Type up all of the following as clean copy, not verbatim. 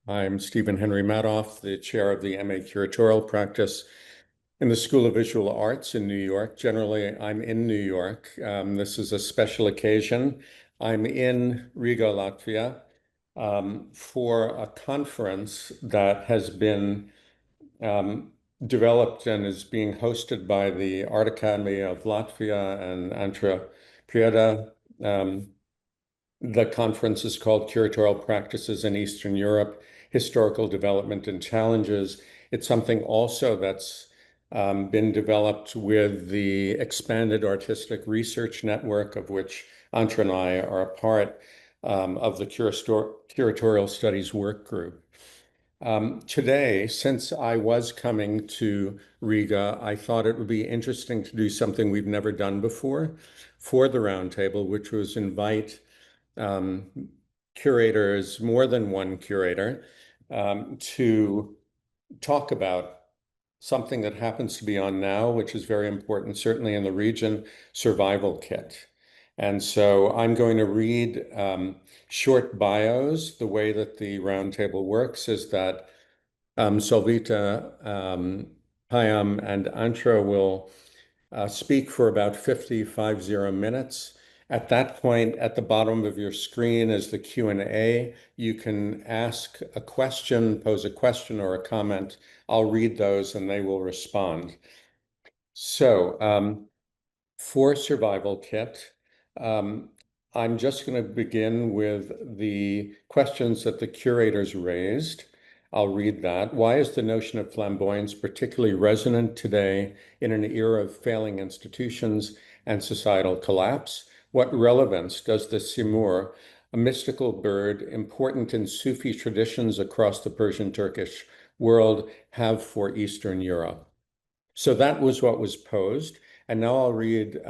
I'm Stephen Henry Madoff, the chair of the MA Curatorial Practice in the School of Visual Arts in New York. Generally, I'm in New York. This is a special occasion. I'm in Riga, Latvia, for a conference that has been developed and is being hosted by the Art Academy of Latvia and Antra Priede. The conference is called Curatorial Practices in Eastern Europe, Historical Development and Challenges. It's something also that's been developed with the expanded artistic research network, of which Andra and I are a part of the Curatorial Studies work group. Today, since I was coming to Riga, I thought it would be interesting to do something we've never done before for the Roundtable, which was invite curators, more than one curator, to talk about something that happens to be on now, which is very important, certainly in the region, survival kit. And so I'm going to read short bios. The way that the Roundtable works is that Solvita, Payam, and Antra will speak for about 50 minutes. At that point, at the bottom of your screen is the Q&A. You can ask a question, pose a question or a comment. I'll read those and they will respond. So for Survival Kit, I'm just going to begin with the questions that the curators raised. I'll read that. Why is the notion of flamboyance particularly resonant today in an era of failing institutions and societal collapse? What relevance does the simur, a mystical bird important in Sufi traditions across the Persian-Turkish world, have for Eastern Europe? So that was what was posed. And now I'll read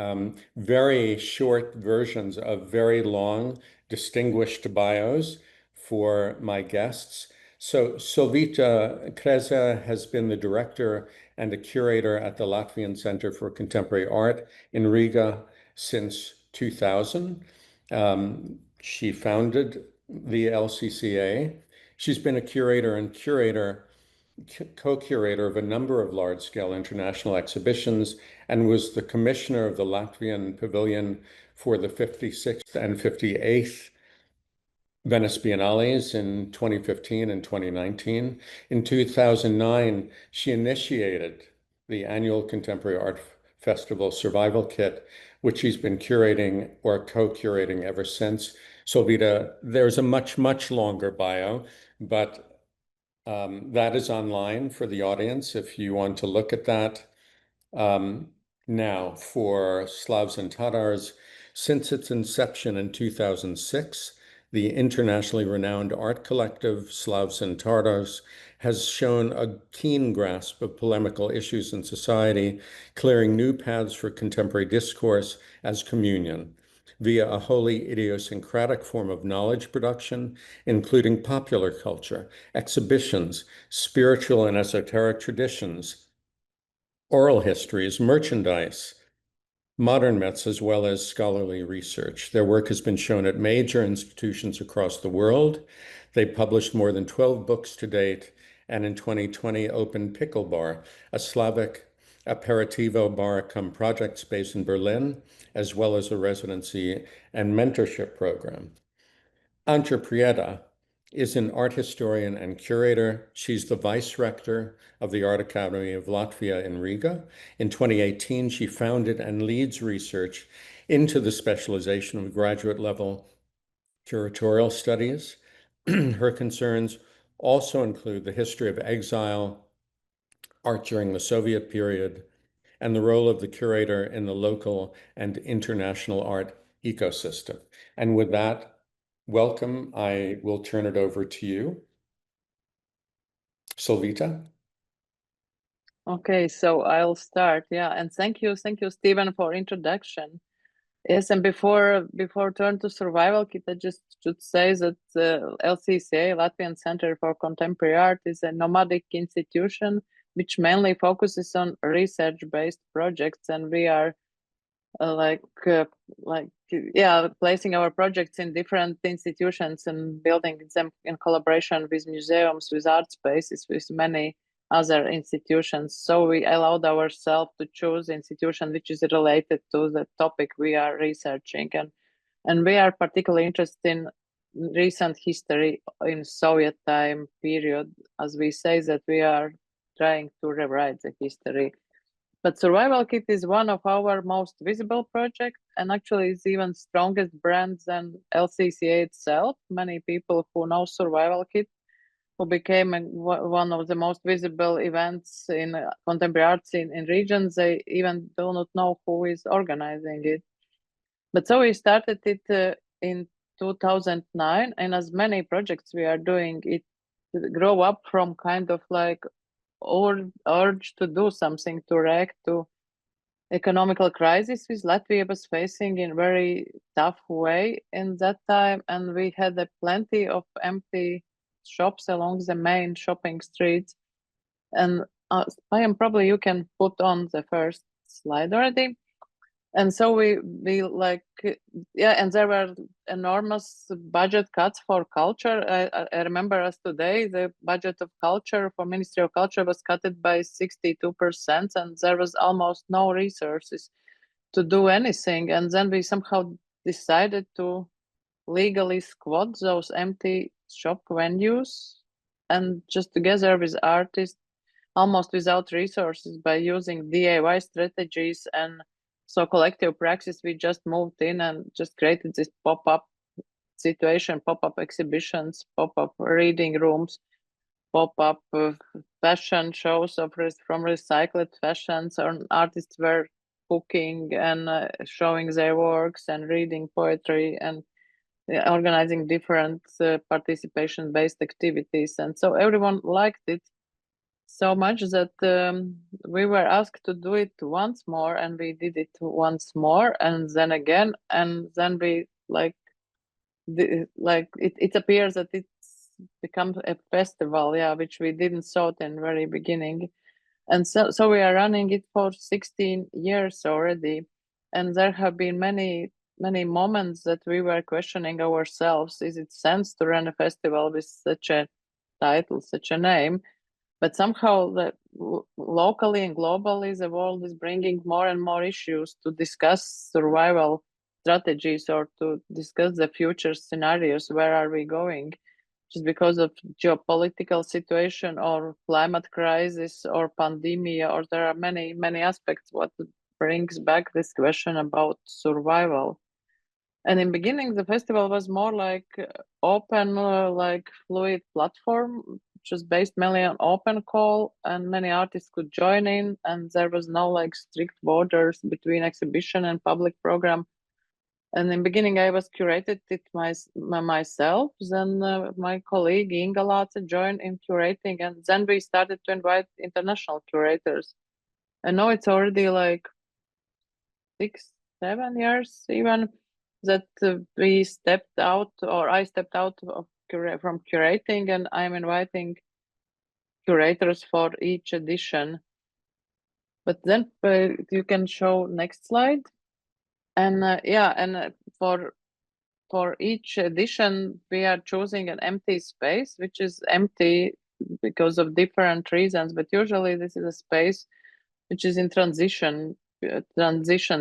very short versions of very long, distinguished bios for my guests. So Solvita Krese has been the director and a curator at the Latvian Centre for Contemporary Art in Riga since 2000. She founded the LCCA. She's been a curator and co-curator of a number of large-scale international exhibitions and was the commissioner of the Latvian Pavilion for the 56th and 58th Venice Biennales in 2015 and 2019. In 2009, she initiated the annual Contemporary Art Festival Survival Kit, which she's been curating or co-curating ever since. Solvita, there's a much, much longer bio, but that is online for the audience if you want to look at that. Now, for Slavs and Tatars, since its inception in 2006, the internationally renowned art collective Slavs and Tatars has shown a keen grasp of polemical issues in society, clearing new paths for contemporary discourse as communion via a wholly idiosyncratic form of knowledge production, including popular culture, exhibitions, spiritual and esoteric traditions, oral histories, merchandise, modern myths, as well as scholarly research. Their work has been shown at major institutions across the world. They published more than 12 books to date, and in 2020 opened Pickle Bar, a Slavic aperitivo bar come project space in Berlin, as well as a residency and mentorship program. Andra Priede is an art historian and curator. She's the vice rector of the Art Academy of Latvia in Riga. In 2018, she founded and leads research into the specialization of graduate level curatorial studies. Her concerns also include the history of exile, art during the Soviet period, and the role of the curator in the local and international art ecosystem. And with that, welcome. I will turn it over to you. Solvita? Okay, so I'll start. Yeah, and thank you, Stephen, for introduction. Yes, and before turn to survival kit, I just should say that the LCCA, Latvian Centre for Contemporary Art, is a nomadic institution which mainly focuses on research-based projects, and we are like placing our projects in different institutions and building them in collaboration with museums, with art spaces, with many other institutions. So we allowed ourselves to choose institution which is related to the topic we are researching. And we are particularly interested in recent history in Soviet time period, as we say that we are trying to rewrite the history. But Survival Kit is one of our most visible projects, and actually is even strongest brand than LCCA itself. Many people who know Survival Kit, who became one of the most visible events in contemporary arts in regions, they even do not know who is organizing it. But so we started it in 2009, and as many projects we are doing, it grow up from kind of like urge to do something to react to economical crisis which Latvia was facing in very tough way in that time, and we had plenty of empty shops along the main shopping streets. And I am probably you can put on the first slide already. And so we like, and there were enormous budget cuts for culture. I remember as today, the budget of culture for Ministry of Culture was cut by 62%, and there was almost no resources to do anything. And then we somehow decided to legally squat those empty shop venues, and just together with artists, almost without resources, by using DIY strategies and so collective praxis, we just moved in and just created this pop-up situation, pop-up exhibitions, pop-up reading rooms, pop-up fashion shows from recycled fashions, and artists were cooking and showing their works and reading poetry and organizing different participation-based activities. And so everyone liked it so much that we were asked to do it once more, and we did it once more, and then again, and then we it appears that it's become a festival, which we didn't thought in very beginning. And so we are running it for 16 years already, and there have been many moments that we were questioning ourselves, is it sense to run a festival with such a title, such a name? But somehow locally and globally, the world is bringing more and more issues to discuss survival strategies or to discuss the future scenarios. Where are we going? Just because of geopolitical situation or climate crisis or pandemic, or there are many aspects what brings back this question about survival. And in beginning, the festival was more like open, like fluid platform, just based mainly on open call, and many artists could join in, and there was no like strict borders between exhibition and public program. And in beginning, I was curated it myself. Then my colleague Inga Lāce joined in curating, and then we started to invite international curators. And now it's already like 6-7 years even that we stepped out, or I stepped out from curating, and I'm inviting curators for each edition. But then you can show next slide. And for each edition, we are choosing an empty space, which is empty because of different reasons. But usually this is a space which is in transition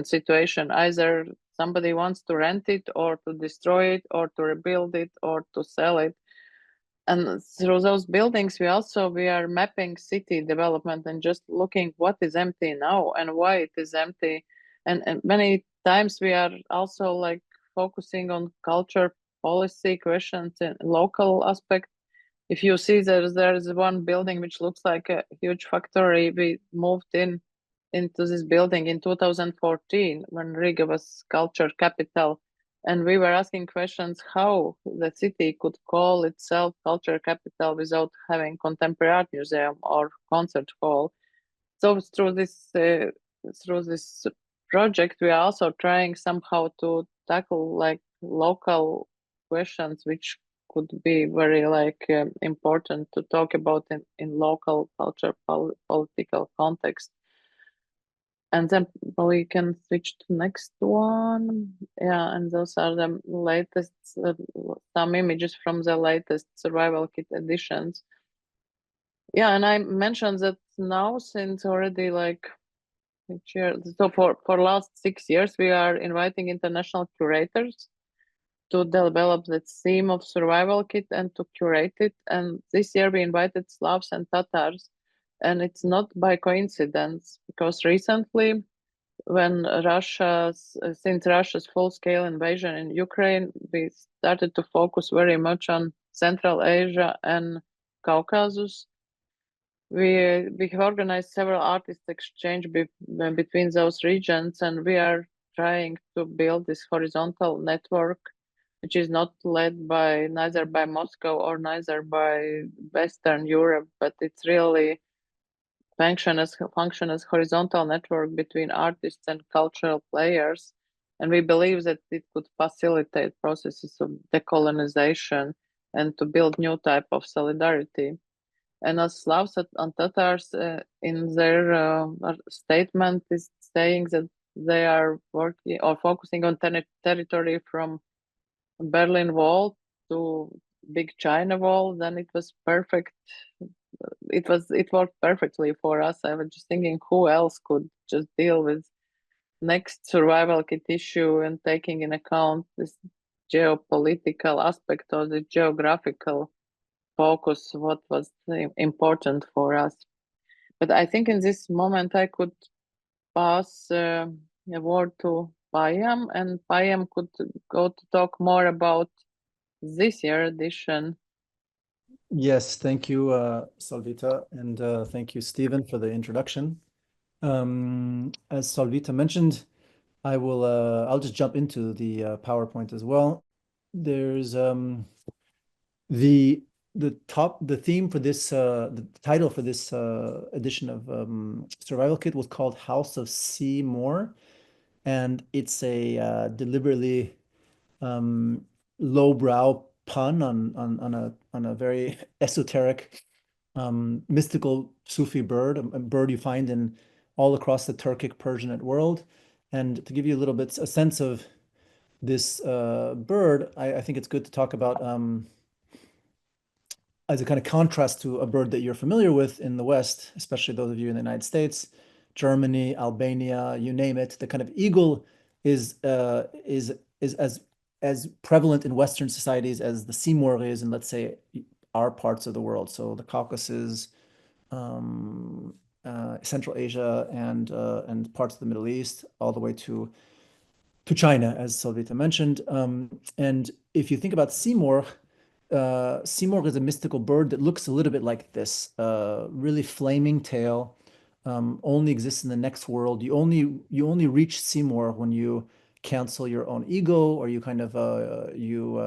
situation. Either somebody wants to rent it, or to destroy it, or to rebuild it, or to sell it. And through those buildings, we are mapping city development and just looking what is empty now and why it is empty. And many times we are also like focusing on culture policy questions and local aspect. If you see there's one building which looks like a huge factory, we moved into this building in 2014 when Riga was culture capital, and we were asking questions how the city could call itself culture capital without having contemporary art museum or concert hall. So through this project, we are also trying somehow to tackle like local questions which could be very like important to talk about in local culture political context. And then we can switch to next one. Yeah, and those are the latest, some images from the latest survival kit editions. Yeah, and I mentioned that now since already like which year, so for last 6 years we are inviting international curators to develop the theme of survival kit and to curate it. And this year we invited Slavs and Tatars, and it's not by coincidence because recently when since Russia's full-scale invasion in Ukraine, we started to focus very much on Central Asia and Caucasus. We have organized several artist exchange between those regions, and we are trying to build this horizontal network, which is not led by neither by Moscow or neither by Western Europe, but it's really function as horizontal network between artists and cultural players. And we believe that it could facilitate processes of decolonization and to build new type of solidarity. And as Slavs and Tatars in their statement is saying that they are working or focusing on territory from Berlin Wall to Big China Wall, then it was perfect. It worked perfectly for us. I was just thinking who else could just deal with next survival kit issue and taking in account this geopolitical aspect or the geographical focus, what was important for us. But I think in this moment I could pass a word to Payam, and Payam could go to talk more about this year edition. Yes, thank you, Solvita, and thank you, Stephen, for the introduction. As Solvita mentioned, I'll just jump into the PowerPoint as well. There's the theme for this the title for this edition of Survival Kit was called House of Seymour, and it's a deliberately lowbrow pun on a very esoteric mystical Sufi bird, a bird you find in all across the Turkic Persianate world. And to give you a little bit a sense of this bird, I think it's good to talk about as a kind of contrast to a bird that you're familiar with in the West, especially those of you in the United States, Germany, Albania, you name it. The kind of eagle is as prevalent in Western societies as the Seymour is in, let's say, our parts of the world. So the Caucasus, Central Asia, and parts of the Middle East, all the way to China, as Solvita mentioned. And if you think about Seymour, Seymour is a mystical bird that looks a little bit like this, really flaming tail, only exists in the next world. You only reach Seymour when you cancel your own ego, or you kind of you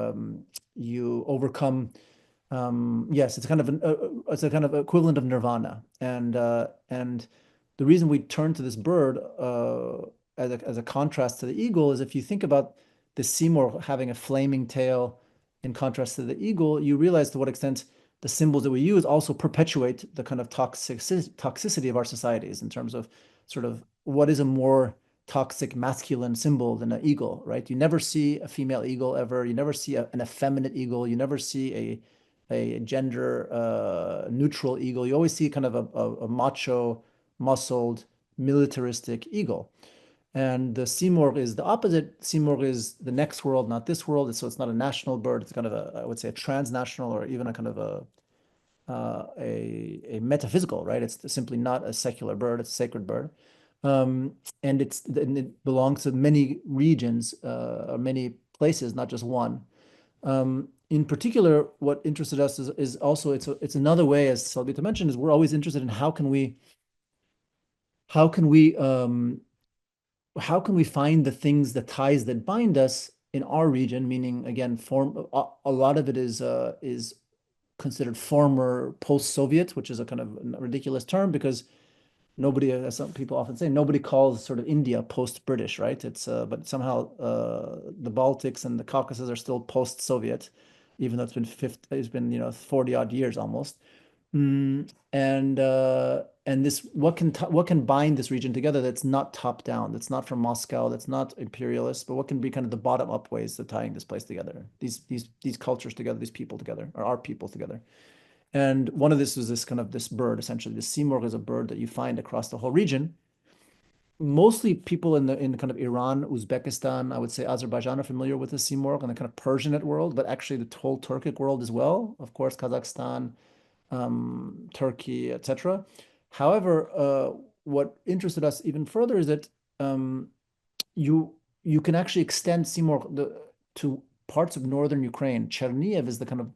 overcome. Yes, it's a kind of equivalent of nirvana, and the reason we turn to this bird as a contrast to the eagle is if you think about the Seymour having a flaming tail in contrast to the eagle, you realize to what extent the symbols that we use also perpetuate the kind of toxicity of our societies in terms of sort of what is a more toxic masculine symbol than an eagle, right? You never see a female eagle ever. You never see an effeminate eagle. You never see a gender neutral eagle. You always see kind of a macho, muscled, militaristic eagle. And the Seymour is the opposite. Seymour is the next world, not this world. So it's not a national bird. It's kind of I would say, a transnational, or even a kind of a metaphysical, right? It's simply not a secular bird. It's a sacred bird. And it belongs to many regions, or many places, not just one. In particular, what interested us is also it's another way, as Solvita mentioned, is we're always interested in how can we find the things, the ties that bind us in our region, meaning, again, a lot of it is considered former post-Soviet, which is a kind of ridiculous term because nobody, as some people often say, nobody calls sort of India post-British, right? But somehow the Baltics and the Caucasus are still post-Soviet, even though it's been 40 odd years almost. And and this what can bind this region together that's not top down, that's not from Moscow, that's not imperialist, but what can be kind of the bottom up ways of tying this place together, these cultures together, these people together, or our people together. And one of this was this bird, essentially. The simurgh is a bird that you find across the whole region. Mostly people in kind of Iran, Uzbekistan, I would say Azerbaijan are familiar with the simurgh and the kind of Persianate world, but actually the whole Turkic world as well. Of course, Kazakhstan, Turkey, etc. However, what interested us even further is that you can actually extend simurgh to parts of northern Ukraine. Chernihiv is the kind of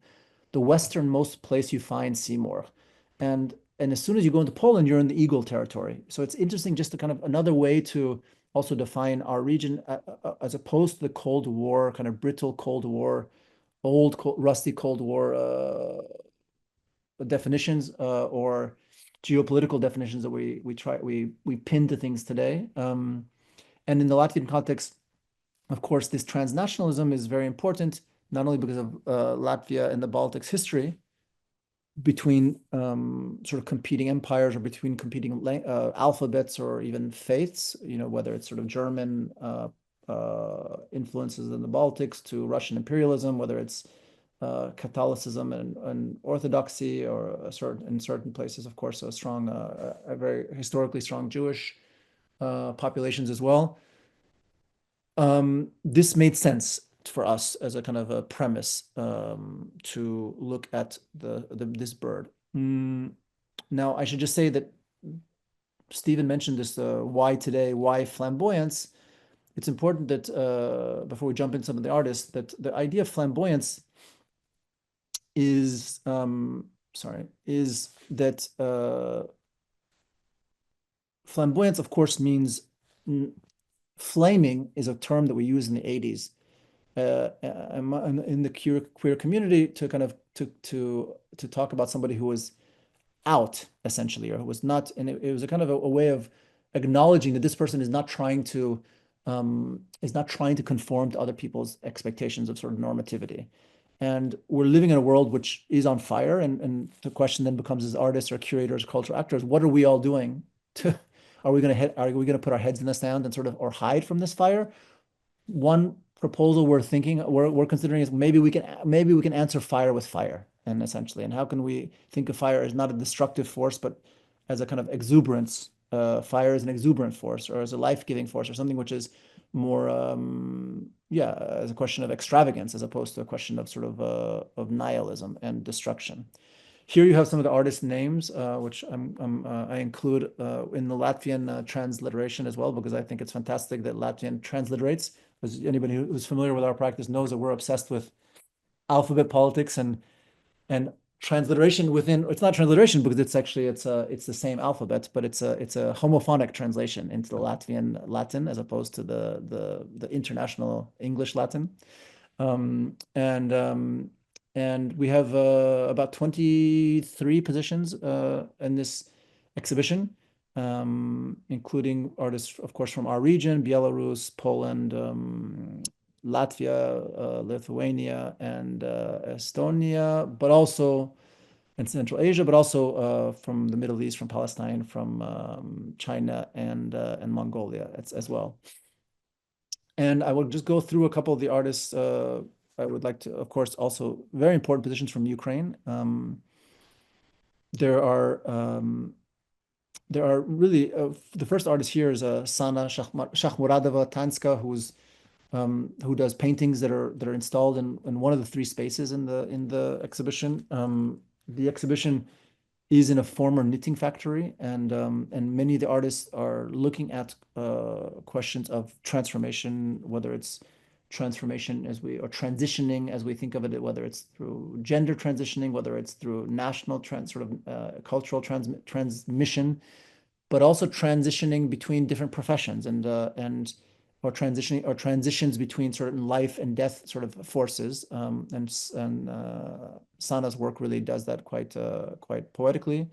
the westernmost place you find simurgh, and as soon as you go into Poland, you're in the eagle territory. So it's interesting, just to kind of another way to also define our region as opposed to the Cold War, kind of brittle Cold War, rusty Cold War definitions or geopolitical definitions that we pin to things today. And in the Latvian context, of course, this transnationalism is very important, not only because of Latvia and the Baltics history between sort of competing empires or between competing alphabets or even faiths, whether it's sort of German influences in the Baltics to Russian imperialism, whether it's Catholicism and Orthodoxy, or in certain places, of course, a very historically strong Jewish populations as well. This made sense for us as a kind of a premise to look at this bird. Now, I should just say that Stephen mentioned this, why today, why flamboyance. It's important that before we jump into some of the artists, that the idea of flamboyance is that flamboyance, of course, means flaming is a term that we use in the 80s in the queer community to kind of to talk about somebody who was out, essentially, or who was not, and it was a kind of a way of acknowledging that this person is not trying to conform to other people's expectations of sort of normativity. And we're living in a world which is on fire, and the question then becomes, as artists or curators, cultural actors, what are we all doing to are we going to put our heads in the sand and sort of or hide from this fire? One proposal we're considering is maybe we can answer fire with fire, and essentially, and how can we think of fire as not a destructive force, but as a kind of exuberance? Fire is an exuberant force, or as a life-giving force, or something which is more, as a question of extravagance, as opposed to a question of sort of nihilism and destruction. Here you have some of the artist names, which I include in the Latvian transliteration as well, because I think it's fantastic that Latvian transliterates. As anybody who's familiar with our practice knows that we're obsessed with alphabet politics and transliteration within. It's not transliteration because it's the same alphabet, but it's a homophonic translation into the Latvian Latin as opposed to the international English Latin. And we have about 23 positions in this exhibition, including artists, of course, from our region, Belarus, Poland, Latvia, Lithuania, and Estonia, but also in Central Asia, but also from the Middle East, from Palestine, from China, and Mongolia as well. And I will just go through a couple of the artists. I would like to, of course, also very important positions from Ukraine. There are really the first artist here is Sana Shakhmuradova Tanska, who does paintings that are installed in one of the three spaces in the exhibition. The exhibition is in a former knitting factory, and many of the artists are looking at questions of transformation, whether it's transformation or transitioning as we think of it, whether it's through gender transitioning, whether it's through national cultural transmission, but also transitioning between different professions or transitions between certain life and death sort of forces. And Sana's work really does that quite poetically.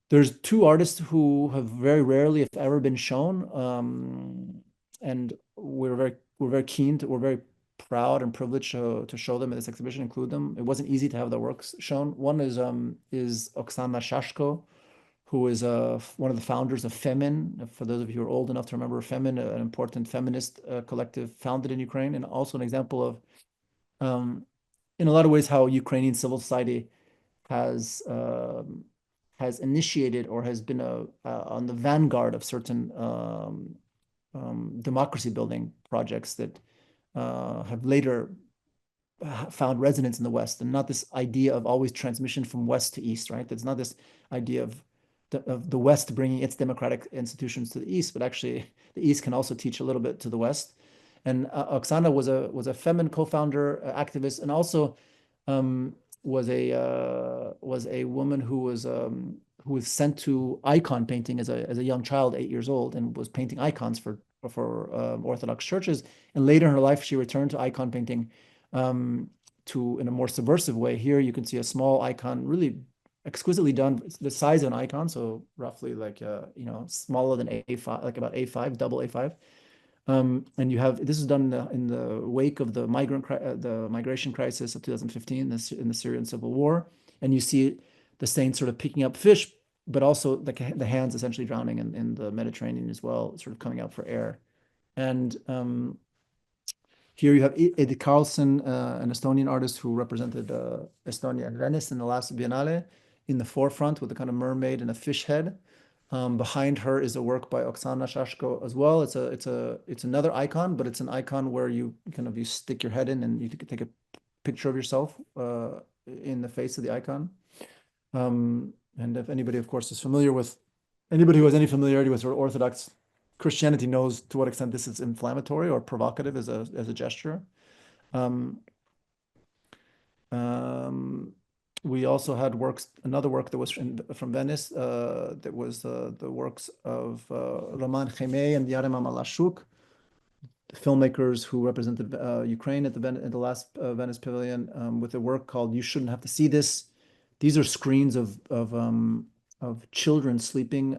There's two artists who have very rarely, if ever, been shown, and we're very proud and privileged to show them in this exhibition, include them. It wasn't easy to have their works shown. One is Oksana Shashko, who is one of the founders of Femin. For those of you who are old enough to remember Femin, an important feminist collective founded in Ukraine, and also an example of, in a lot of ways, how Ukrainian civil society has initiated or has been on the vanguard of certain democracy building projects that have later found resonance in the West, and not this idea of always transmission from West to East, right? There's not this idea of the West bringing its democratic institutions to the East, but actually the East can also teach a little bit to the West. And Oksana was a Femin co-founder, activist, and also was a woman who was sent to icon painting as a young child, 8 years old, and was painting icons for Orthodox churches. And later in her life, she returned to icon painting in a more subversive way. Here you can see a small icon, really exquisitely done. It's the size of an icon, so roughly like smaller than A5, like about A5, double A5. And this is done in the wake of the migration crisis of 2015 in the Syrian civil war, and you see the saint sort of picking up fish, but also the hands essentially drowning in the Mediterranean as well, sort of coming out for air. And here you have Edith Carlson, an Estonian artist who represented Estonia and Venice in the last Biennale, in the forefront with a kind of mermaid and a fish head. Behind her is a work by Oksana Shashko as well. It's another icon, but it's an icon where you stick your head in and you take a picture of yourself in the face of the icon. And if anybody, of course, anybody who has any familiarity with sort of Orthodox Christianity knows to what extent this is inflammatory or provocative as a gesture. We also had another work that was from Venice, that was the works of Roman Khemei and Yarema Malashuk, filmmakers who represented Ukraine at the last Venice Pavilion, with a work called "You Shouldn't Have to See This." These are screens of children sleeping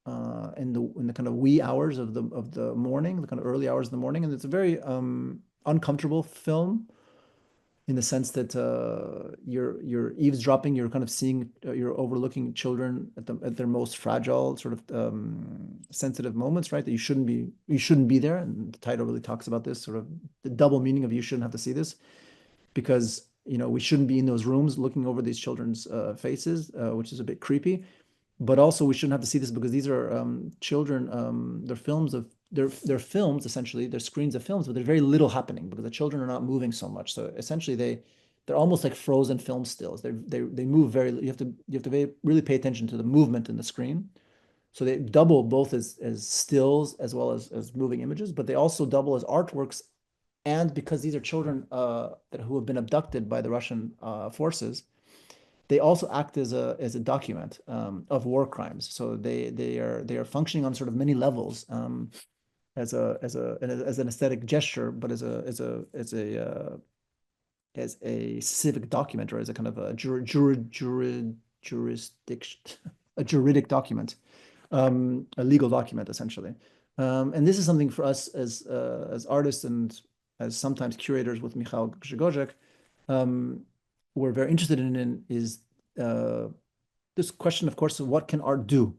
in the kind of wee hours of the morning, the kind of early hours of the morning, and it's a very uncomfortable film, in the sense that you're eavesdropping, you're kind of seeing, you're overlooking children at their most fragile, sort of sensitive moments, right? That you shouldn't be there. And the title really talks about this, sort of the double meaning of you shouldn't have to see this, because we shouldn't be in those rooms looking over these children's faces, which is a bit creepy. But also we shouldn't have to see this because these are children. They're films, essentially. They're screens of films, but there's very little happening because the children are not moving so much. So essentially, they're almost like frozen film stills. They move very. You have to really pay attention to the movement in the screen. So they double both as stills as well as moving images, but they also double as artworks. And because these are children who have been abducted by the Russian forces, they also act as a document of war crimes. So they are functioning on sort of many levels, as an aesthetic gesture, but as a civic document, or as a kind of a juridic document, a legal document, essentially. And this is something for us as artists and as sometimes curators with Michal Grzegorek, we're very interested in is this question, of course, of what can art do?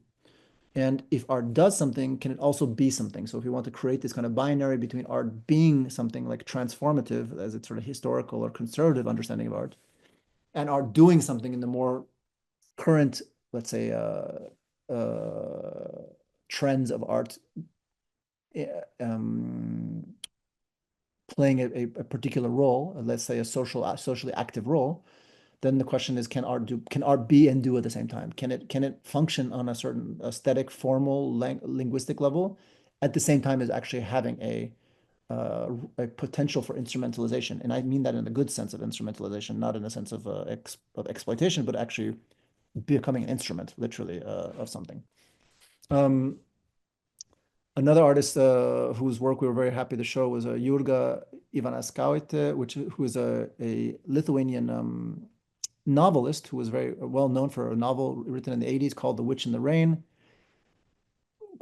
And if art does something, can it also be something? So if we want to create this kind of binary between art being something like transformative, as its sort of historical or conservative understanding of art, and art doing something in the more current, let's say, trends of art, playing a particular role, let's say a socially active role, then the question is, can art be and do at the same time? Can it function on a certain aesthetic, formal, linguistic level, at the same time as actually having a potential for instrumentalization? And I mean that in a good sense of instrumentalization, not in a sense of exploitation, but actually becoming an instrument, literally, of something. Another artist whose work we were very happy to show was Jurga Ivanauskaitė, who is a Lithuanian novelist who was very well known for a novel written in the 80s called The Witch in the Rain.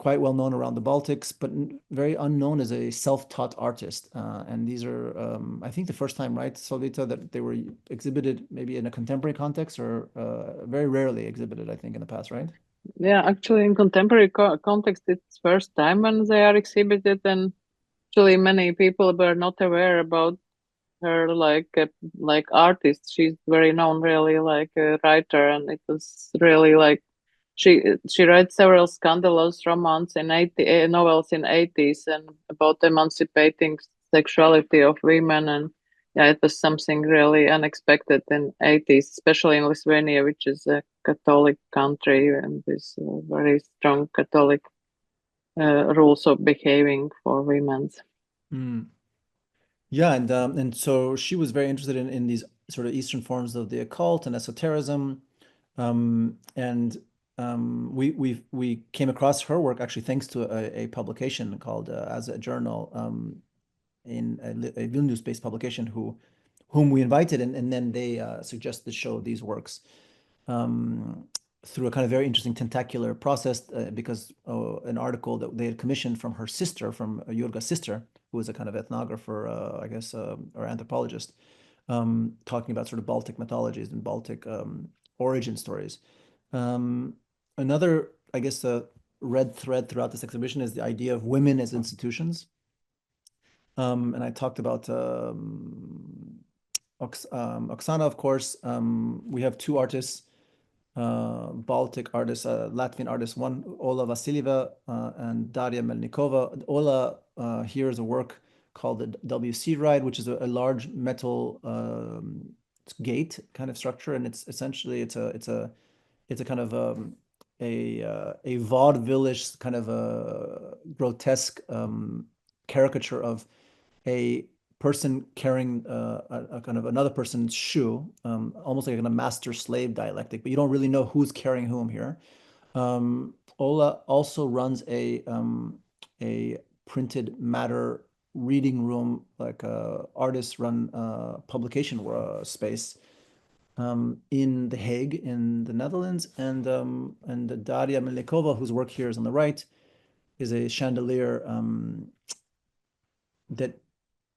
quite well known around the Baltics, but very unknown as a self-taught artist. And these are, I think, the first time, right, Solvita, that they were exhibited maybe in a contemporary context, or very rarely exhibited, I think, in the past, right? Yeah, actually, in contemporary context, it's first time when they are exhibited, and actually many people were not aware about her like artist. She's very known, really, like a writer, and it was really like she read several scandalous romance in novels in 80s and about emancipating sexuality of women, and yeah, it was something really unexpected in 80s, especially in Lithuania, which is a Catholic country and with very strong Catholic rules of behaving for women. Mm. Yeah, and so she was very interested in these sort of Eastern forms of the occult and esotericism, and we came across her work actually thanks to a publication called As a Journal, in a Vilnius-based publication whom we invited, and then they suggested the show these works through a kind of very interesting tentacular process, because an article that they had commissioned from her sister, from Jurga's sister, who was a kind of ethnographer, I guess, or anthropologist, talking about sort of Baltic mythologies and Baltic origin stories. Another, I guess, red thread throughout this exhibition is the idea of women as institutions. And I talked about Oksana, of course. We have two artists, Baltic artists, Latvian artists, one, Ola Vasilieva and Daria Melnikova. Ola, here is a work called the WC Ride, which is a large metal gate kind of structure, and it's essentially it's a kind of a vaudeville-ish kind of a grotesque caricature of a person carrying a kind of another person's shoe, almost like a master-slave dialectic, but you don't really know who's carrying whom here. Ola also runs a printed matter reading room, like artist-run publication space in The Hague in the Netherlands, and Daria Melnikova, whose work here is on the right, is a chandelier that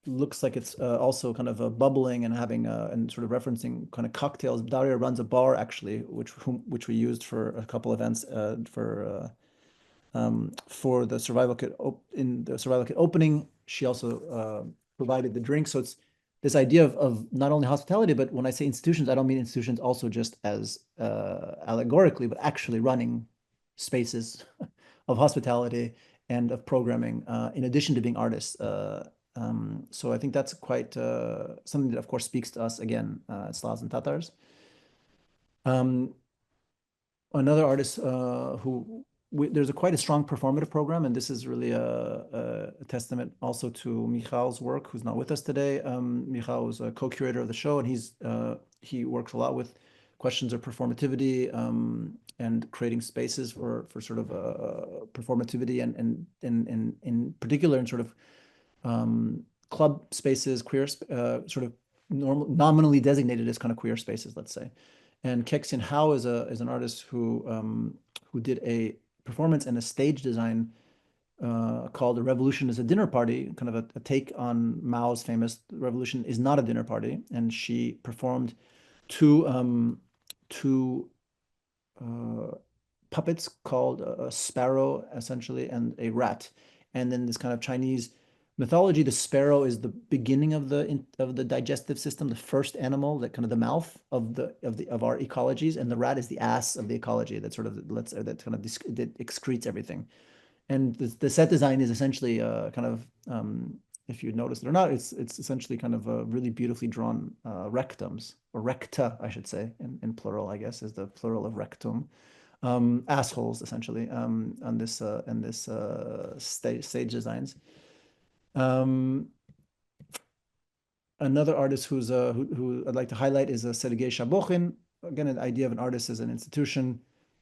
looks like it's also kind of bubbling and having and sort of referencing kind of cocktails. Daria runs a bar actually, which we used for a couple events for the Survival Kit in the Survival Kit opening. She also provided the drink. So it's this idea of not only hospitality, but when I say institutions, I don't mean institutions also just as allegorically, but actually running spaces of hospitality and of programming, in addition to being artists. So I think that's quite something that, of course, speaks to us again, Slavs and Tatars. Another artist there's quite a strong performative program, and this is really a testament also to Michal's work, who's not with us today. Michal was a co-curator of the show, and he works a lot with questions of performativity and creating spaces for sort of performativity, and in particular in sort of club spaces, queer, sort of nominally designated as kind of queer spaces, let's say. And Kexian Hao is an artist who did a performance and a stage design called "The Revolution is a Dinner Party," kind of a take on Mao's famous "Revolution is not a dinner party," and she performed two puppets called a sparrow, essentially, and a rat. And then this kind of Chinese mythology, the sparrow is the beginning of the digestive system, the first animal, that kind of the mouth of our ecologies, and the rat is the ass of the ecology that sort of that excretes everything. And the set design is essentially kind of, if you noticed it or not, it's essentially kind of really beautifully drawn rectums, or recta, I should say, in plural, I guess, is the plural of rectum. Assholes, essentially, on this stage designs. Another artist who I'd like to highlight is Sergei Shabokhin. Again, an idea of an artist as an institution.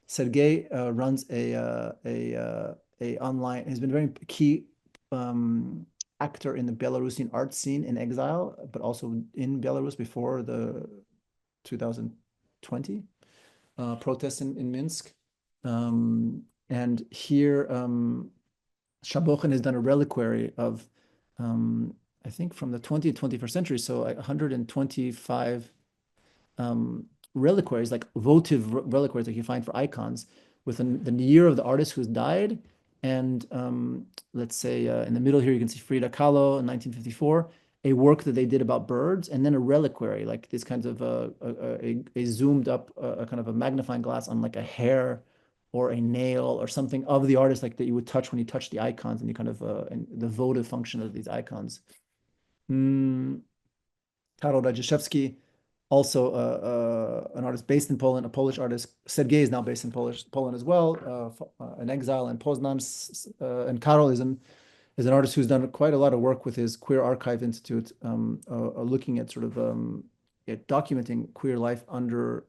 Sergei runs a online. He's been a very key actor in the Belarusian art scene in exile, but also in Belarus before the 2020 protests in Minsk. And here, Shabochen has done a reliquary of, I think from the 20th, 21st century, so 125 reliquaries, like votive reliquaries that you find for icons, with the year of the artist who's died. And let's say in the middle here, you can see Frida Kahlo in 1954, a work that they did about birds, and then a reliquary, like this kind of a zoomed up, a kind of a magnifying glass on like a hair or a nail or something of the artist, like that you would touch when you touch the icons, and you kind of and the votive function of these icons. Karol Rajaszewski, also an artist based in Poland, a Polish artist. Sergei is now based in Poland as well, an exile in Poznan. And Karol is an artist who's done quite a lot of work with his Queer Archive Institute, looking at sort of documenting queer life under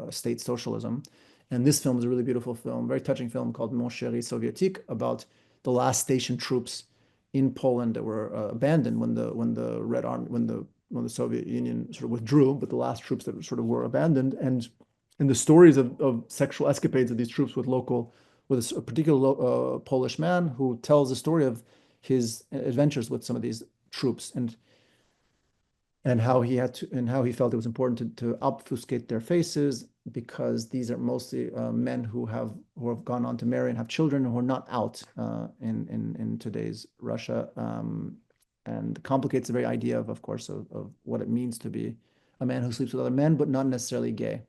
state socialism. And this film is a really beautiful film, very touching film called Mon Chéri Soviétique, about the last station troops in Poland that were abandoned when the Red Army, when the Soviet Union sort of withdrew, but the last troops that sort of were abandoned, and the stories of sexual escapades of these troops with a particular Polish man who tells the story of his adventures with some of these troops, and how he felt it was important to obfuscate their faces, because these are mostly men who have gone on to marry and have children who are not out in today's Russia, and complicates the very idea of course, of what it means to be a man who sleeps with other men, but not necessarily gay.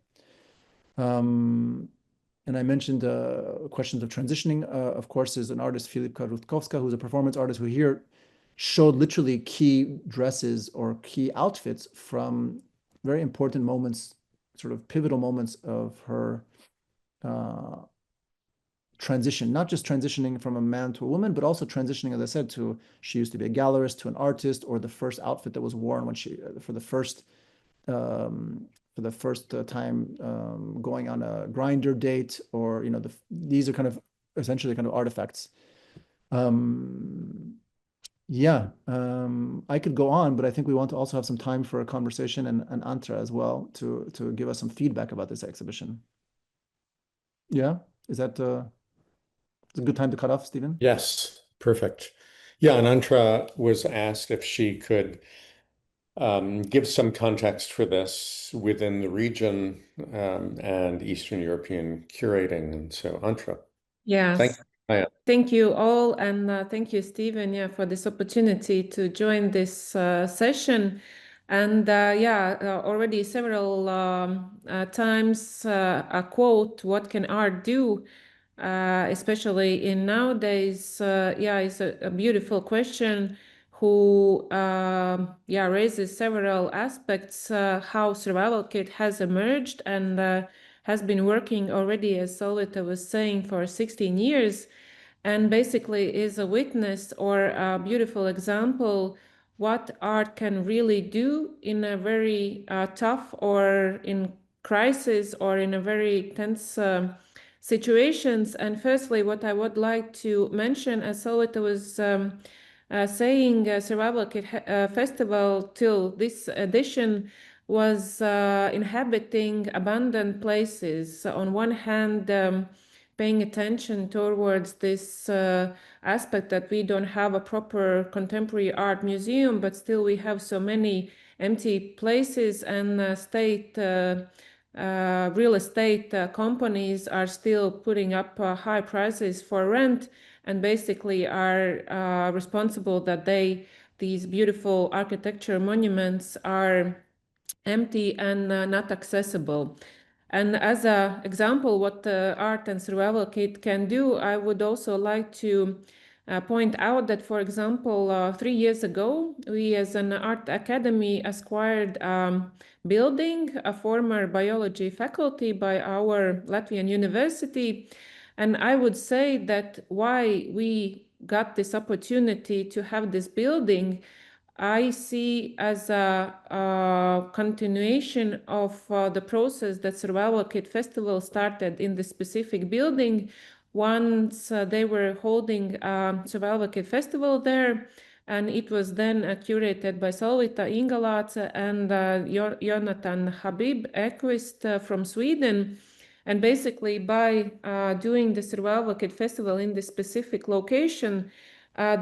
And I mentioned questions of transitioning. Of course, there's an artist, Filipka Rutkowska, who's a performance artist, who here showed literally key dresses or key outfits from very important moments, sort of pivotal moments of her transition, not just transitioning from a man to a woman, but also transitioning, as I said, she used to be a gallerist to an artist, or the first outfit that was worn when she, for the first time going on a grinder date, or, these are kind of essentially kind of artifacts. I could go on, but I think we want to also have some time for a conversation and Antra as well to give us some feedback about this exhibition. Yeah, is that it's a good time to cut off, Stephen? Yes, perfect. Yeah, and Antra was asked if she could give some context for this within the region and Eastern European curating. And so, Antra. Yes. Thank you. Thank you all, and thank you, Stephen, for this opportunity to join this session. And already several times a quote, "What can art do?" Especially in nowadays, is a beautiful question who raises several aspects, how survival kit has emerged and has been working already, as Solvita was saying, for 16 years, and basically is a witness or a beautiful example what art can really do in a very tough or in crisis or in a very tense situations. And firstly, what I would like to mention, as Solvita was saying, Survival Kit Festival till this edition was inhabiting abandoned places. So on one hand, paying attention towards this aspect that we don't have a proper contemporary art museum, but still we have so many empty places, and state real estate companies are still putting up high prices for rent, and basically are responsible that these beautiful architecture monuments are empty and not accessible. And as an example, what Art and Survival Kit can do, I would also like to point out that, for example, 3 years ago, we as an art academy acquired building, a former biology faculty by our Latvian university. And I would say that why we got this opportunity to have this building, I see as a continuation of the process that Survival Kit Festival started in the specific building. Once they were holding a Survival Kit Festival there, and it was then curated by Solvita, Inga Lāce, and Jonathan Habib Ekvist from Sweden. And basically, by doing the Survival Kit Festival in this specific location,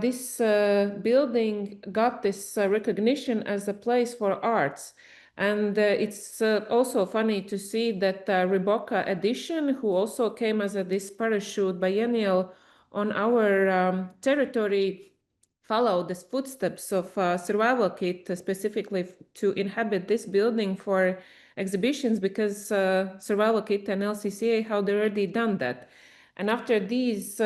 this building got this recognition as a place for arts. And it's also funny to see that Riboka Edition, who also came as this parachute biennial on our territory, followed the footsteps of Survival Kit specifically to inhabit this building for exhibitions, because Survival Kit and LCCA had already done that. And after these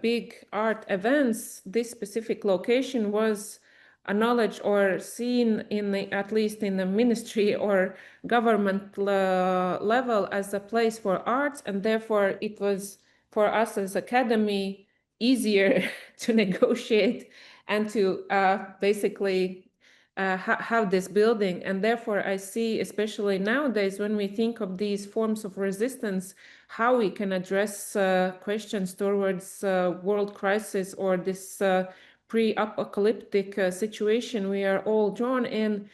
big art events, this specific location was acknowledged or seen in at least in the ministry or government level as a place for arts, and therefore it was for us as academy easier to negotiate and to basically have this building. And therefore I see, especially nowadays when we think of these forms of resistance, how we can address questions towards world crisis or this pre-apocalyptic situation we are all drawn in.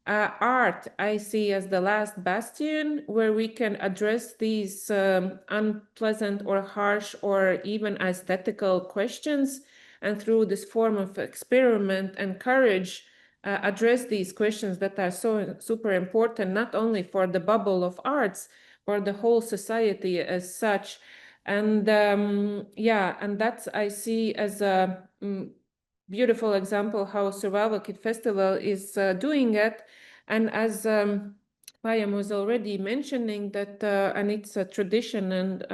Art I see as the last bastion where we can address these unpleasant or harsh or even aesthetical questions, and through this form of experiment and courage address these questions that are so super important, not only for the bubble of arts, or the whole society as such. And yeah, and that's I see as a beautiful example how Survival Kit Festival is doing it. And as Payam was already mentioning that, and it's a tradition and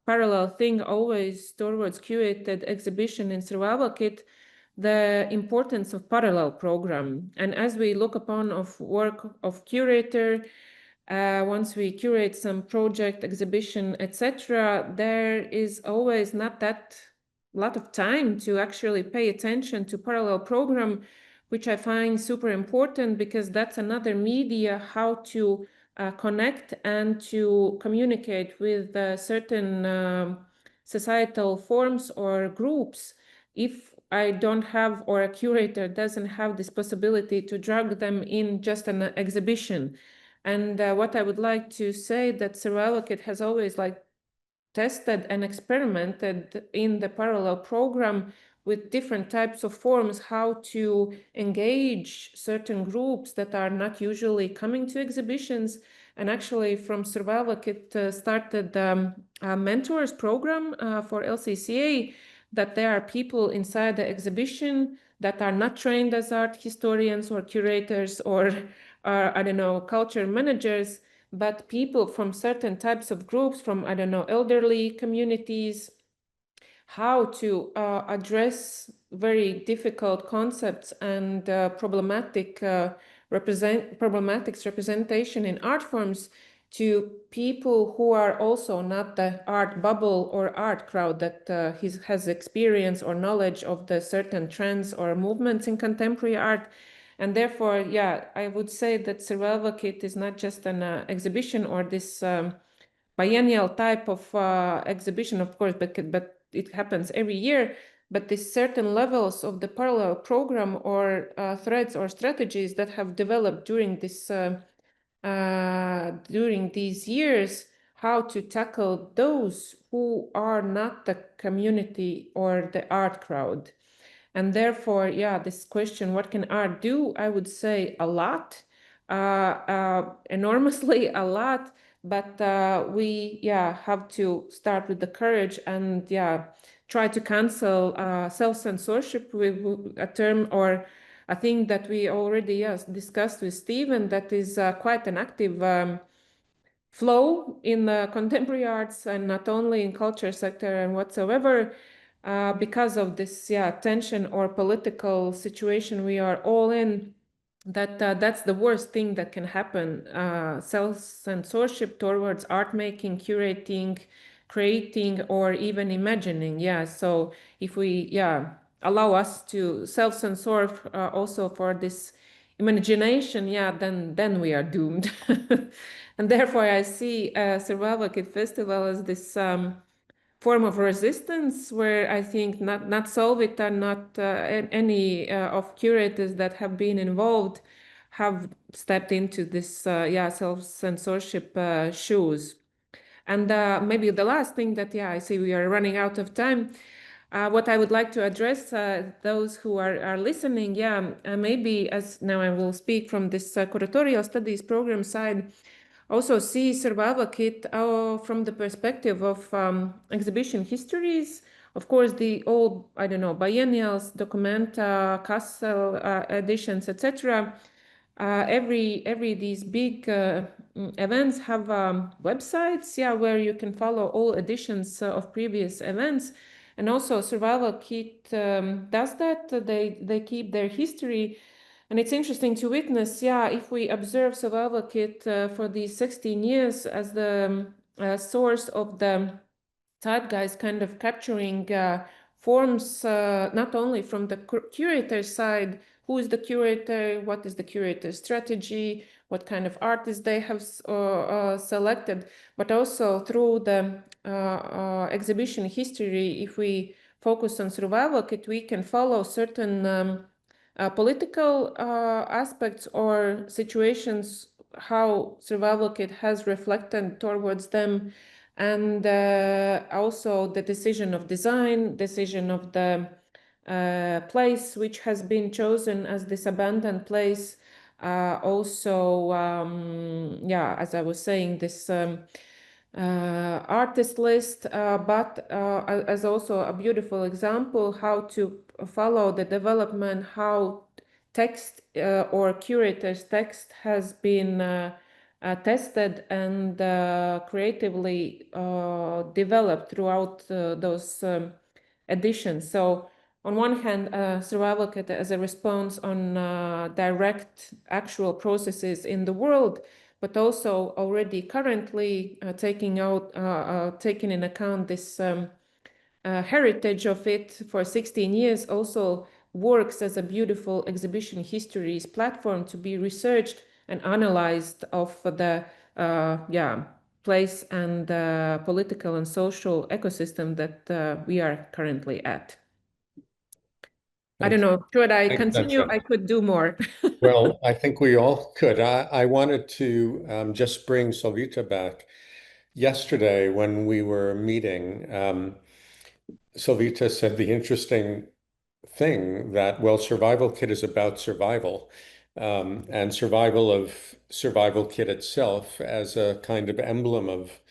parallel thing always towards curated exhibition in Survival Kit, the importance of parallel program. And as we look upon of work of curator, once we curate some project, exhibition, etc., there is always not that lot of time to actually pay attention to parallel program, which I find super important, because that's another media how to connect and to communicate with certain societal forms or groups. If I don't have, or a curator doesn't have this possibility to drag them in just an exhibition. And what I would like to say that Survival Kit has always tested and experimented in the parallel program with different types of forms, how to engage certain groups that are not usually coming to exhibitions. And actually from Survival Kit started a mentors program for LCCA, that there are people inside the exhibition that are not trained as art historians or curators or I don't know, culture managers, but people from certain types of groups, from, I don't know, elderly communities, how to address very difficult concepts and problematics representation in art forms to people who are also not the art bubble or art crowd that has experience or knowledge of the certain trends or movements in contemporary art. And therefore, yeah, I would say that Survival Kit is not just an exhibition or this biennial type of exhibition, of course, but it happens every year. But these certain levels of the parallel program or threads or strategies that have developed during this during these years, how to tackle those who are not the community or the art crowd. And therefore, yeah, this question, what can art do? I would say a lot, enormously a lot, but we, yeah, have to start with the courage and, yeah, try to cancel self-censorship with a term or a thing that we already discussed with Stephen, that is quite an active flow in contemporary arts and not only in culture sector and whatsoever. Because of this tension or political situation we are all in, that's the worst thing that can happen, self-censorship towards art making, curating, creating, or even imagining. So if we allow us to self-censor also for this imagination, then we are doomed. And therefore I see Survival Kit Festival as this form of resistance, where I think not Solvita, not any of curators that have been involved have stepped into this self-censorship shoes. And maybe the last thing that, I see we are running out of time. What I would like to address, those who are listening, maybe as now I will speak from this curatorial studies program side, also see survival kit from the perspective of exhibition histories. Of course, the old, I don't know, biennials, Documenta, Castle editions, etc. Every these big events have websites, where you can follow all editions of previous events. And also Survival Kit does that. They keep their history. And it's interesting to witness, if we observe Survival Kit for these 16 years as the source of the zeitgeist, kind of capturing forms not only from the curator side, who is the curator, what is the curator's strategy, what kind of artists they have selected, but also through the exhibition history. If we focus on Survival Kit, we can follow certain political aspects or situations, how Survival Kit has reflected towards them, and also the decision of design, decision of the place which has been chosen as this abandoned place. Also, as I was saying, this artist list, but as also a beautiful example how to follow the development, how text or curator's text has been tested and creatively developed throughout those editions. So on one hand, Survival Kit as a response on direct actual processes in the world, but also already currently taking in account this heritage of it for 16 years, also works as a beautiful exhibition histories platform to be researched and analyzed of the place and political and social ecosystem that we are currently at. I don't know, should I continue? I could do more. Well, I think we all could. I wanted to just bring Solvita back. Yesterday, when we were meeting, Solvita said the interesting thing that, well, Survival Kit is about survival, and survival of Survival Kit itself as a kind of emblem of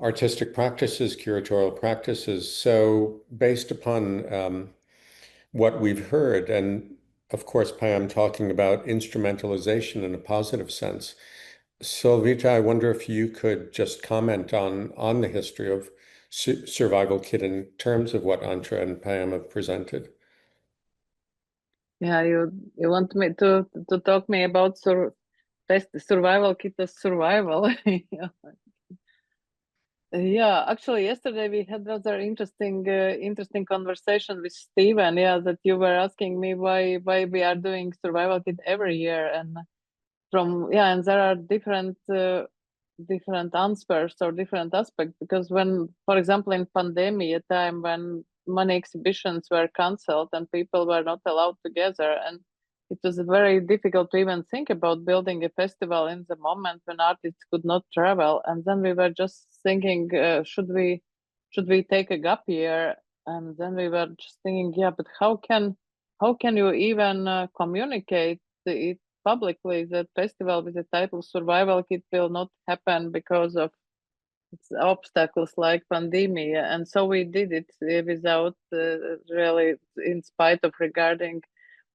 artistic practices, curatorial practices. So based upon what we've heard, and of course, Payam talking about instrumentalization in a positive sense. Solvita, I wonder if you could just comment on the history of Survival Kit in terms of what Andra and Payam have presented. Yeah, you want me to talk me about Survival Kit as survival? Yeah, actually, yesterday we had rather interesting conversation with Steven. That you were asking me why we are doing Survival Kit every year, and and there are different answers or different aspects, because when, for example, in pandemic, a time when many exhibitions were cancelled and people were not allowed together, and it was very difficult to even think about building a festival in the moment when artists could not travel. And then we were just thinking, should we take a gap year? And then we were just thinking, but how can you even communicate it publicly, that festival with the title Survival Kit will not happen because of obstacles like pandemic? And so we did it without really, in spite of regarding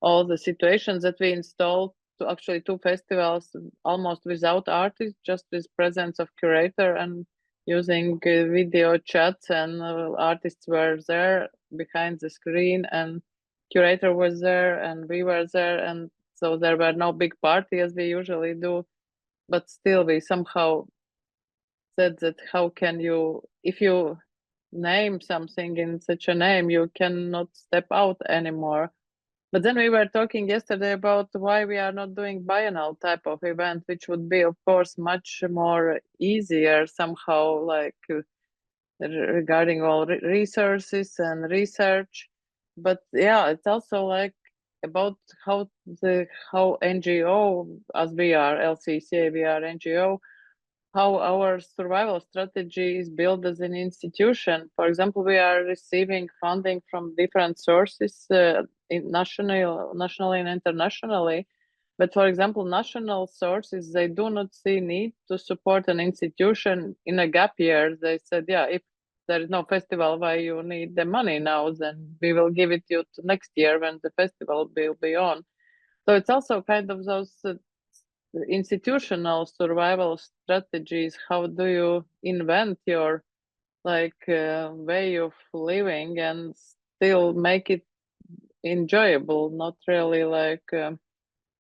all the situations that we installed, to actually 2 festivals almost without artists, just with presence of curator and using video chats, and artists were there behind the screen, and curator was there, and we were there, and so there were no big party as we usually do. But still, we somehow said that how can you, if you name something in such a name, you cannot step out anymore. But then we were talking yesterday about why we are not doing biennial type of event, which would be, of course, much more easier somehow, like regarding all resources and research. But it's also like about how NGO, as we are LCCA, we are NGO, how our survival strategy is built as an institution. For example, we are receiving funding from different sources, nationally and internationally. But for example, national sources, they do not see need to support an institution in a gap year. They said, yeah, if there is no festival why you need the money now, then we will give it you to next year when the festival will be on. So it's also kind of those institutional survival strategies. How do you invent your way of living and still make it enjoyable, not really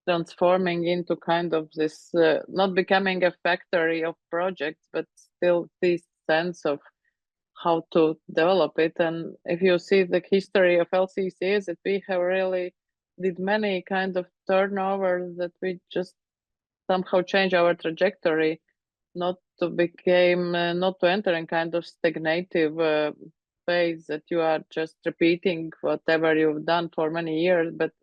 transforming into kind of this, not becoming a factory of projects, but still this sense of how to develop it. And if you see the history of LCCs, that we have really did many kind of turnovers, that we just somehow change our trajectory, not to enter in kind of stagnative phase that you are just repeating whatever you've done for many years, but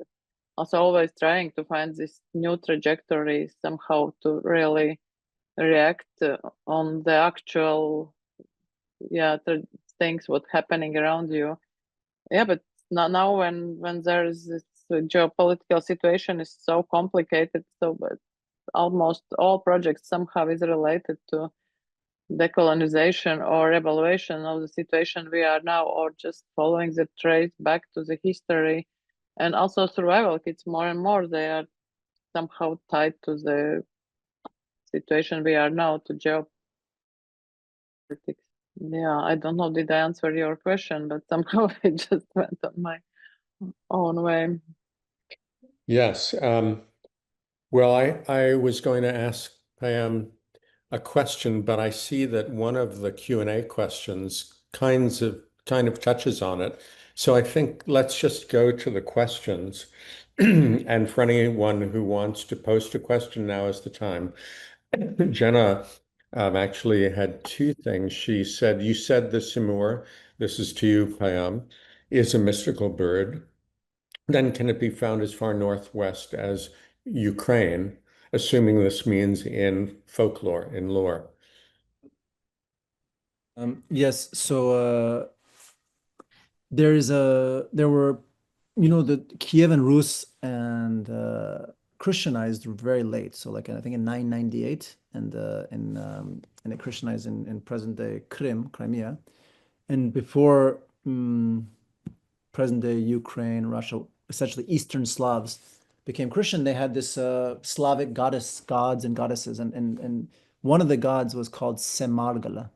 also always trying to find this new trajectory somehow to really react on the actual things what's happening around you. But now when there's this geopolitical situation is so complicated, but almost all projects somehow is related to decolonization or evaluation of the situation we are now, or just following the trace back to the history. And also survival kits, more and more they are somehow tied to the situation we are now, to geopolitics. I don't know, did I answer your question, but somehow I just went on my own way. Yes. Well, I was going to ask Pam a question, but I see that one of the Q&A questions kind of touches on it. So I think let's just go to the questions. And for anyone who wants to post a question, now is the time. Jenna actually had two things. She said, you said the simur, this is to you, Payam, is a mystical bird. Then can it be found as far northwest as Ukraine, assuming this means in folklore, in lore? Yes, so there were, the Kievan Rus and Christianized very late. So like I think in 998, and it Christianized in present day Crimea, and before present day Ukraine, Russia, essentially Eastern Slavs became Christian. They had this Slavic gods and goddesses, and one of the gods was called Semargala,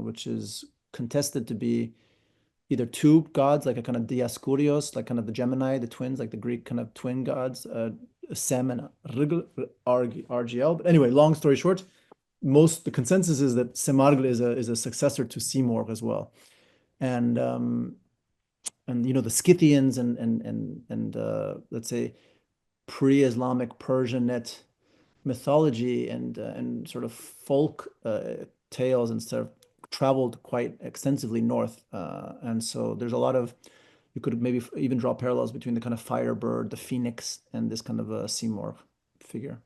which is contested to be either two gods, like a kind of Dioscurios, like kind of the Gemini, the twins, like the Greek kind of twin gods, Sem and RGL. But anyway, long story short, the consensus is that Semargala is a successor to Simorg as well, and the Scythians and let's say pre-Islamic Persianate mythology and sort of folk tales and stuff traveled quite extensively north, and so there's a lot of, you could maybe even draw parallels between the kind of firebird, the phoenix, and this kind of a Seymour figure.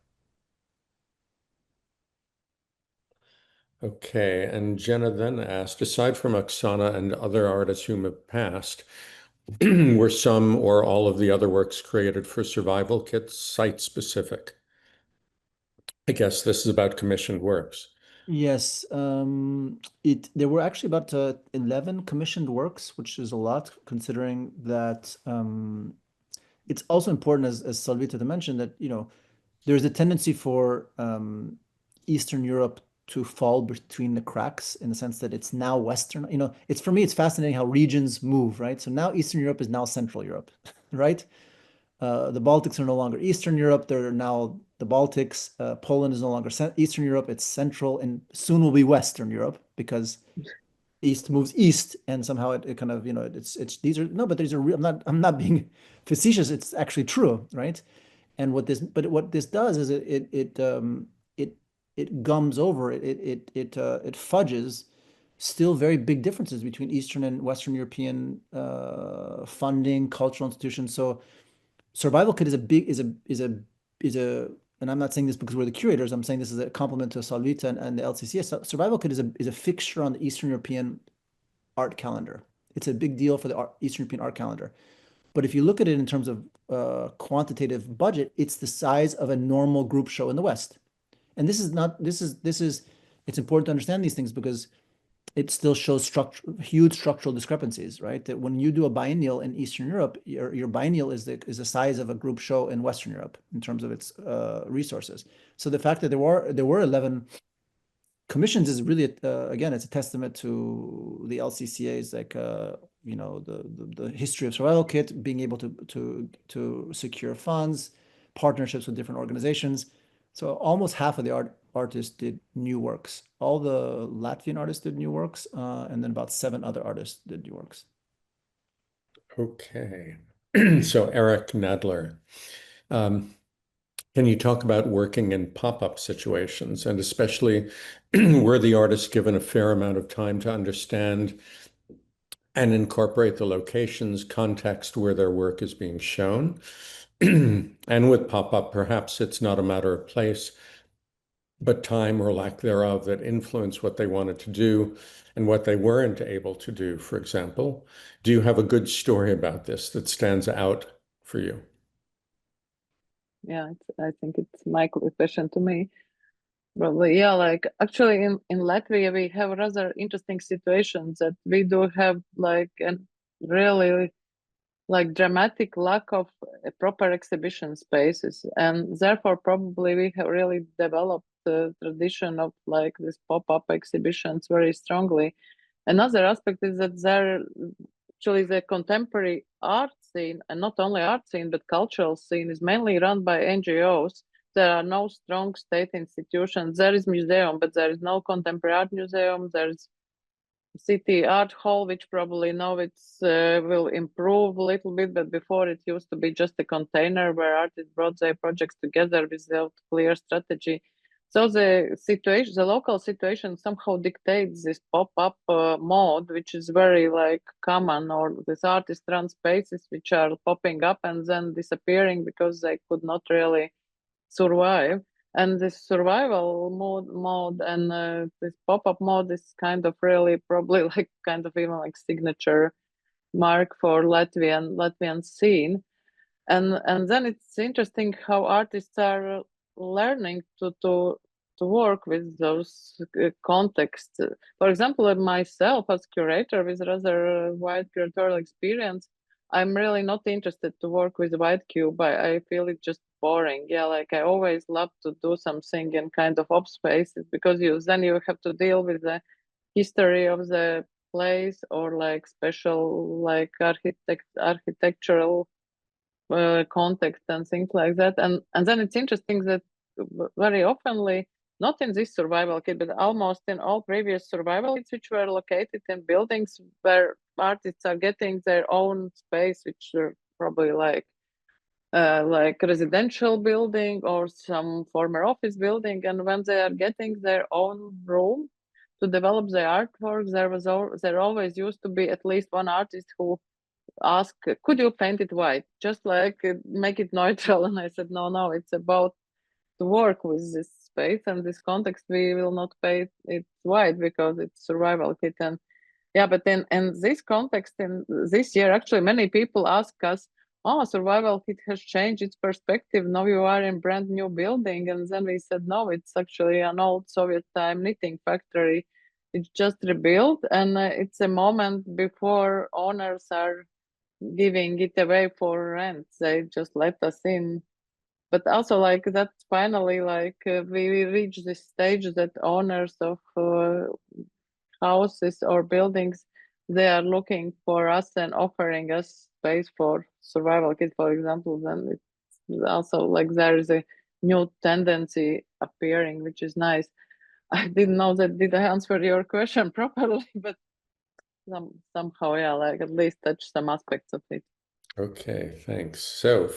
Okay, and Jenna then asked, aside from Oksana and other artists whom have passed, were some or all of the other works created for survival kits site-specific? I guess this is about commissioned works. Yes, there were actually about 11 commissioned works, which is a lot considering that it's also important, as Solvita mentioned, that there's a tendency for Eastern Europe to fall between the cracks, in the sense that it's now Western. It's, for me, it's fascinating how regions move, right? So now Eastern Europe is now Central Europe, right? The Baltics are no longer Eastern Europe. They're now the Baltics. Poland is no longer Eastern Europe. It's Central, and soon will be Western Europe, because East moves east, and somehow it kind of, these are, no, but these are real. I'm not being facetious. It's actually true, right? And what this does is it gums over, it fudges still very big differences between Eastern and Western European funding, cultural institutions. So Survival Kit is a big and I'm not saying this because we're the curators. I'm saying this is a compliment to Solvita and the LCCA. So Survival Kit is a fixture on the Eastern European art calendar. It's a big deal for the Eastern European art calendar. But if you look at it in terms of quantitative budget, it's the size of a normal group show in the West. And it's important to understand these things because it still shows huge structural discrepancies, right? That when you do a biennial in Eastern Europe, your biennial is the size of a group show in Western Europe in terms of its resources. So the fact that there were 11 commissions is really again, it's a testament to the LCCA's like the history of Survival Kit, being able to secure funds, partnerships with different organizations. So almost half of the artists did new works. All the Latvian artists did new works, and then about 7 other artists did new works. Okay. So Eric Nadler, can you talk about working in pop-up situations, and especially were the artists given a fair amount of time to understand and incorporate the locations, context where their work is being shown? And with pop-up, perhaps it's not a matter of place, but time or lack thereof that influence what they wanted to do and what they weren't able to do, for example. Do you have a good story about this that stands out for you? Yeah, I think it's my question to me. Probably, yeah, like actually in Latvia, we have rather interesting situations that we do have like a really like dramatic lack of proper exhibition spaces. And therefore, probably we have really developed the tradition of like this pop-up exhibitions very strongly. Another aspect is that there actually the contemporary art scene, and not only art scene, but cultural scene is mainly run by NGOs. There are no strong state institutions. There is museum, but there is no contemporary art museum. There's city art hall, which probably now it's will improve a little bit, but before it used to be just a container where artists brought their projects together without clear strategy. So the situation, the local situation somehow dictates this pop-up mode, which is very like common, or these artist run spaces which are popping up and then disappearing because they could not really survive. And this survival mode and this pop-up mode is kind of really probably like kind of even like signature mark for Latvian scene. And then it's interesting how artists are learning to work with those contexts. For example, myself as curator with rather wide curatorial experience, I'm really not interested to work with white cube. I feel it just boring. Yeah, like I always love to do something in kind of off spaces because then you have to deal with the history of the place or like special like architectural context and things like that. And then it's interesting that very oftenly, not in this survival kit, but almost in all previous survival kits, which were located in buildings where artists are getting their own space, which are probably like residential building or some former office building. And when they are getting their own room to develop their artwork, there always used to be at least one artist who asked, could you paint it white? Just like make it neutral. And I said, no, it's about to work with this space and this context. We will not paint it white because it's survival kit. And yeah, but then in this context, in this year, actually many people ask us, oh, survival kit has changed its perspective. Now you are in brand new building. And then we said, no, it's actually an old Soviet time knitting factory. It's just rebuilt. And it's a moment before owners are giving it away for rent. They just let us in. But also like that's finally like we reach this stage that owners of houses or buildings, they are looking for us and offering us space for survival kit, for example. Then it's also like there is a new tendency appearing, which is nice. I didn't know that did I answer your question properly, but somehow, yeah, like at least touch some aspects of it. Okay, thanks. So,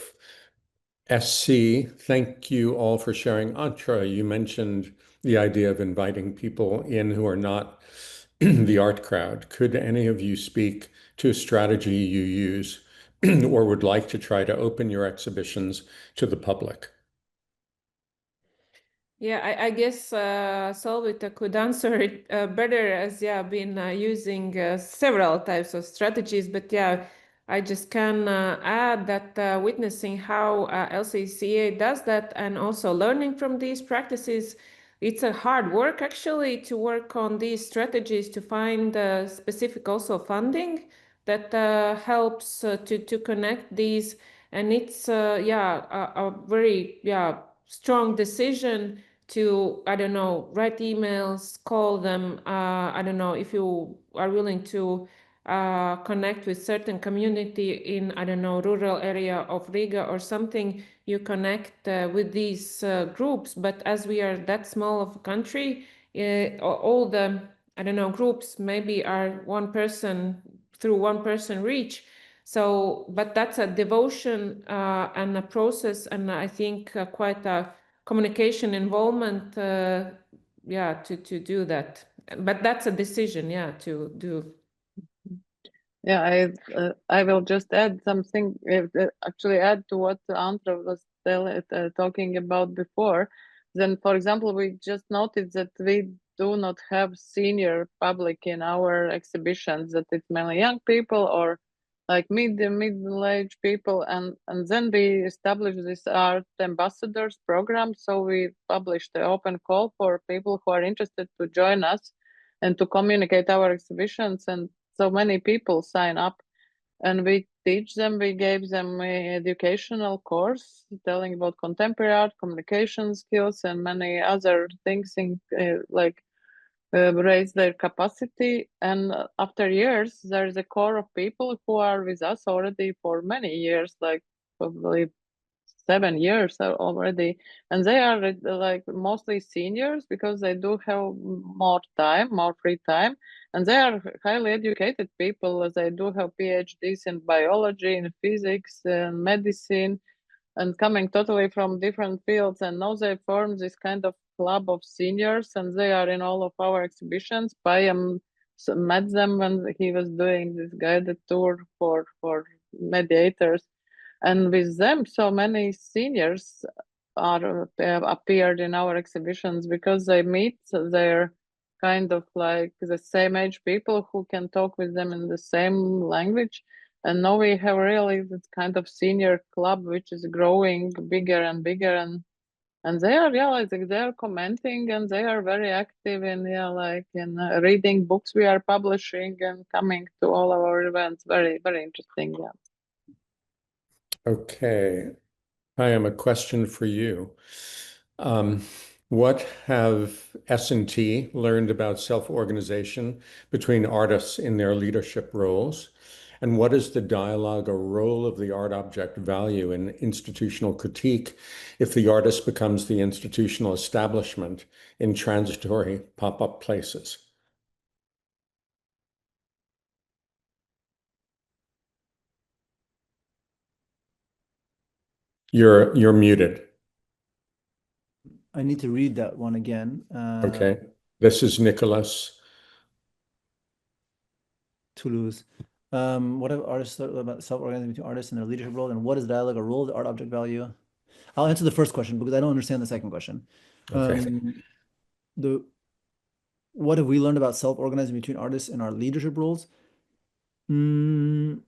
SC, thank you all for sharing. Antra, you mentioned the idea of inviting people in who are not the art crowd. Could any of you speak to a strategy you use or would like to try to open your exhibitions to the public? Yeah, I guess Solvita could answer it better, as been using several types of strategies. But I just can add that witnessing how LCCA does that and also learning from these practices, it's a hard work actually to work on these strategies to find specific also funding that helps to connect these. And it's a very strong decision to, I don't know, write emails, call them. I don't know if you are willing to connect with certain community in, I don't know, rural area of Riga or something, you connect with these groups. But as we are that small of a country, all the, I don't know, groups maybe are one person reach. So, but that's a devotion and a process, and I think quite a communication involvement, to do that. But that's a decision, to do. Yeah, I will just add something, actually add to what Andra was talking about before. Then, for example, we just noticed that we do not have senior public in our exhibitions, that it's mainly young people or like middle-aged people, and then we established this art ambassadors program. So we published the open call for people who are interested to join us and to communicate our exhibitions, and so many people sign up, and we teach them. We gave them an educational course telling about contemporary art, communication skills, and many other things in raise their capacity. And after years, there is a core of people who are with us already for many years, like probably 7 years already, and they are like mostly seniors because they do have more time, more free time, and they are highly educated people. They do have PhDs in biology, in physics, and medicine, and coming totally from different fields. And now they form this kind of club of seniors, and they are in all of our exhibitions. I met them when he was doing this guided tour for mediators, and with them so many seniors are appeared in our exhibitions because they meet their kind of like the same age people who can talk with them in the same language. And now we have really this kind of senior club which is growing bigger and bigger, and they are like they are commenting, and they are very active in reading books we are publishing and coming to all our events. Very, very interesting. Okay. I am a question for you. What have S&T learned about self-organization between artists in their leadership roles? And what is the dialogue or role of the art object value in institutional critique if the artist becomes the institutional establishment in transitory pop-up places? You're muted. I need to read that one again. Okay. This is Nicholas. Toulouse. What have artists thought about self-organizing between artists and their leadership role, and what is the dialogue or role of the art object value? I'll answer the first question because I don't understand the second question. Okay. What have we learned about self-organizing between artists and our leadership roles? We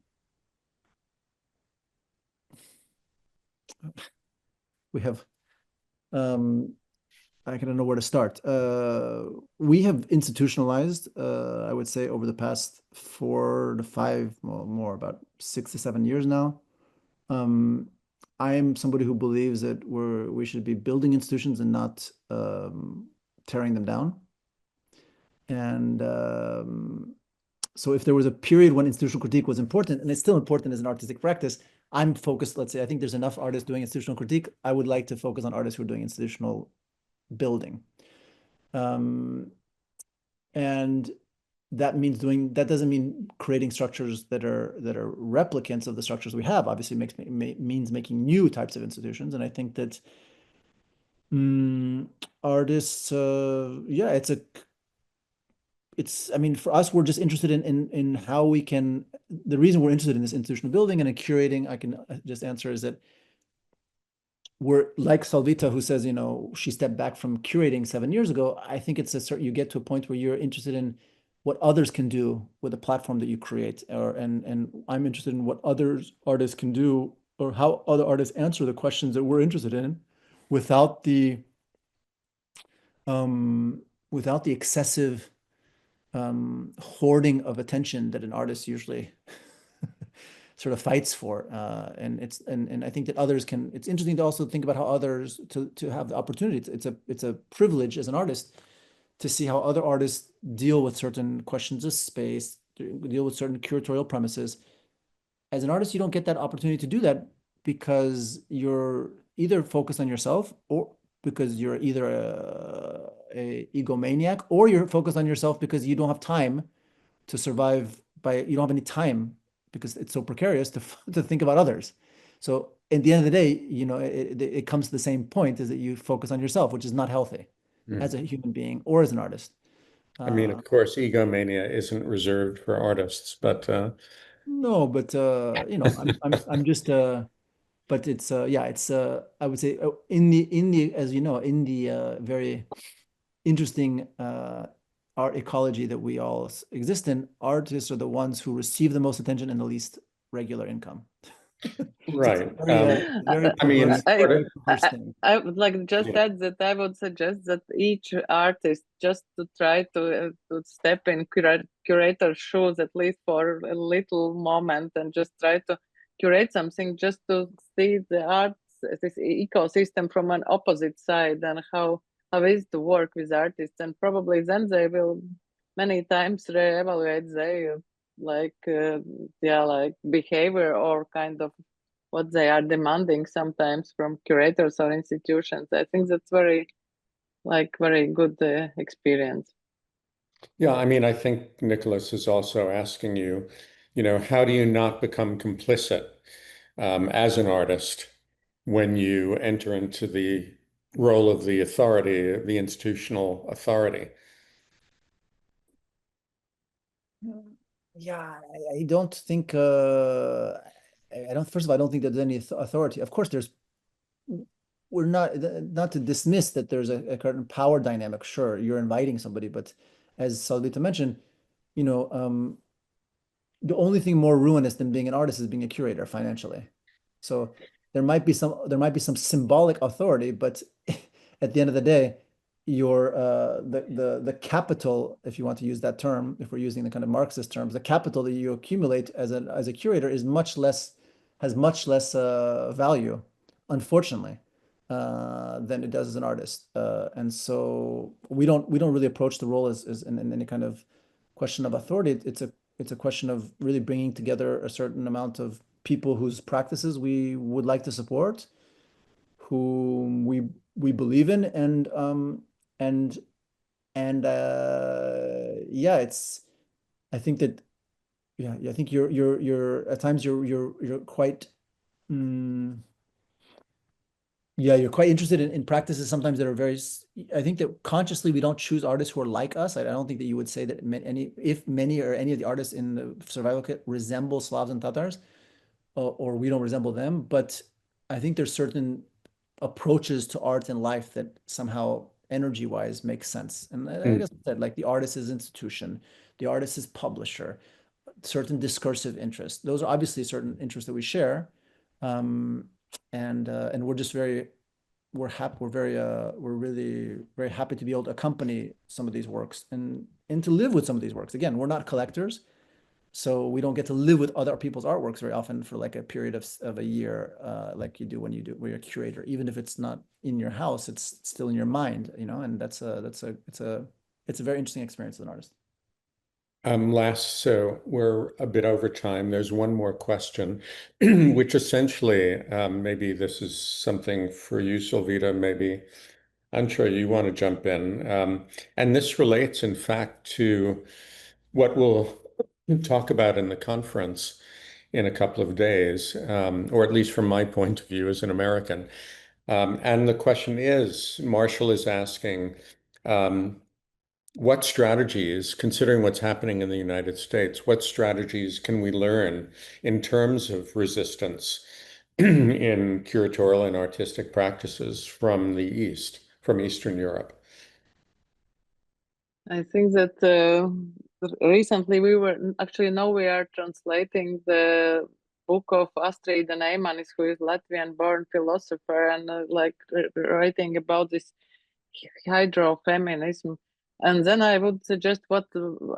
have I don't know where to start. We have institutionalized, I would say, over the past 4 to 5, well, more, about 6 to 7 years now. I'm somebody who believes that we should be building institutions and not tearing them down. And so if there was a period when institutional critique was important, and it's still important as an artistic practice, I'm focused, let's say, I think there's enough artists doing institutional critique. I would like to focus on artists who are doing institutional building. And that doesn't mean creating structures that are replicants of the structures we have. Obviously means making new types of institutions. And I think that artists, it's I mean, for us, we're just interested in how we can, the reason we're interested in this institutional building and in curating, I can just answer, is that we're like Solvita, who says, she stepped back from curating 7 years ago. I think it's you get to a point where you're interested in what others can do with the platform that you create, and I'm interested in what artists can do, or how other artists answer the questions that we're interested in, without the excessive hoarding of attention that an artist usually sort of fights for. And I think that others can, it's interesting to also think about how others to have the opportunity. It's a privilege as an artist to see how other artists deal with certain questions of space, deal with certain curatorial premises. As an artist, you don't get that opportunity to do that because you're either focused on yourself, or because you're either a egomaniac, or you're focused on yourself because you don't have time to survive you don't have any time because it's so precarious to think about others. So at the end of the day, it comes to the same point, is that you focus on yourself, which is not healthy as a human being or as an artist. I mean, of course, egomania isn't reserved for artists, but no, but I'm just but it's it's I would say, in the as you know, in the very interesting art ecology that we all exist in, artists are the ones who receive the most attention and the least regular income. right. Very I mean, I would like just add that I would suggest that each artist just to try to step in curator's shoes, at least for a little moment, and just try to curate something, just to see the arts, this ecosystem from an opposite side, and how is to work with artists, and probably then they will many times reevaluate their like behavior, or kind of what they are demanding sometimes from curators or institutions. I think that's very good experience. Yeah, I mean, I think Nicholas is also asking you, how do you not become complicit as an artist when you enter into the role of the authority, the institutional authority? Yeah, I don't think, first of all, I don't think there's any authority. Of course, we're not to dismiss that there's a certain power dynamic. Sure, you're inviting somebody, but as Solvita mentioned, the only thing more ruinous than being an artist is being a curator financially. So there might be some symbolic authority, but at the end of the day, your the capital, if you want to use that term, if we're using the kind of Marxist terms, the capital that you accumulate as a curator has much less value, unfortunately, than it does as an artist. And so we don't really approach the role as in any kind of question of authority. It's a question of really bringing together a certain amount of people whose practices we would like to support, whom we believe in, and it's, I think that, I think you're at times you're quite you're quite interested in practices sometimes that are very, I think that consciously we don't choose artists who are like us. I don't think that you would say that if many or any of the artists in the survival kit resemble Slavs and Tatars, or we don't resemble them, but I think there's certain approaches to art and life that somehow energy-wise make sense. And I guess that, like, the artist's institution, the artist's publisher, certain discursive interests, those are obviously certain interests that we share. And we're just we're really very happy to be able to accompany some of these works and to live with some of these works. Again, we're not collectors, so we don't get to live with other people's artworks very often for like a period of a year, like you do when you're a curator. Even if it's not in your house, it's still in your mind, and it's a very interesting experience as an artist. So we're a bit over time. There's one more question, which essentially, maybe this is something for you, Solvita, maybe Antra, you want to jump in. And this relates, in fact, to what we'll talk about in the conference in a couple of days, or at least from my point of view as an American. And the question is, Marshall is asking, what strategies, considering what's happening in the United States, what strategies can we learn in terms of resistance in curatorial and artistic practices from the East, from Eastern Europe? I think that recently we are translating the book of Astrid Neimanis, who is Latvian-born philosopher, and writing about this hydrofeminism. And then I would suggest what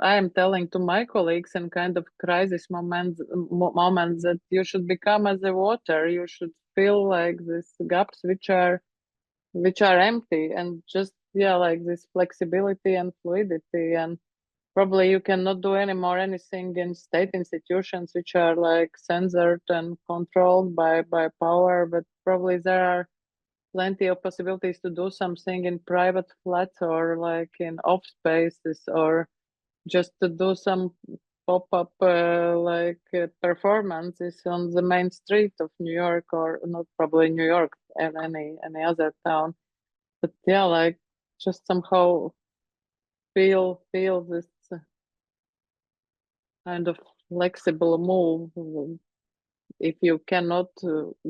I am telling to my colleagues in kind of crisis moments that you should become as a water. You should fill like these gaps which are empty, and just like this flexibility and fluidity. And probably you cannot do anymore anything in state institutions which are like censored and controlled by power, but probably there are plenty of possibilities to do something in private flats or like in off spaces, or just to do some pop-up performances on the main street of New York, or not probably New York and any other town. But like just somehow feel this kind of flexible move. If you cannot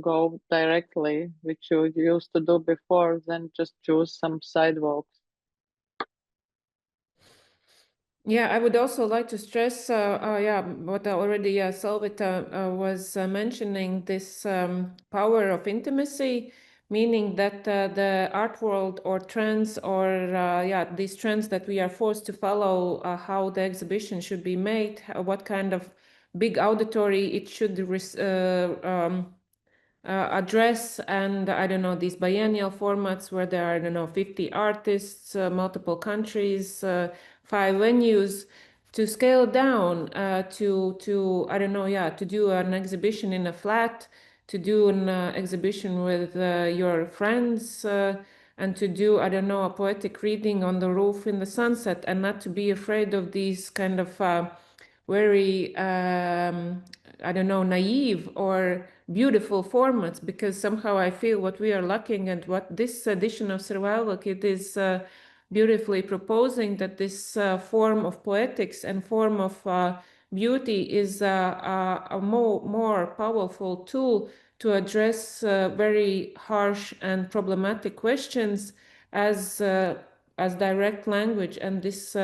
go directly, which you used to do before, then just choose some sidewalks. Yeah, I would also like to stress, what already Solvita was mentioning, this power of intimacy, meaning that the art world or trends, or these trends that we are forced to follow, how the exhibition should be made, what kind of big auditory it should address, and I don't know, these biennial formats where there are, I don't know, 50 artists, multiple countries, 5 venues, to scale down to I don't know, to do an exhibition in a flat, to do an exhibition with your friends, and to do, I don't know, a poetic reading on the roof in the sunset, and not to be afraid of these kind of very I don't know, naive or beautiful formats, because somehow I feel what we are lacking, and what this edition of Survival Kit is beautifully proposing, that this form of poetics and form of beauty is a more powerful tool to address very harsh and problematic questions as direct language. And this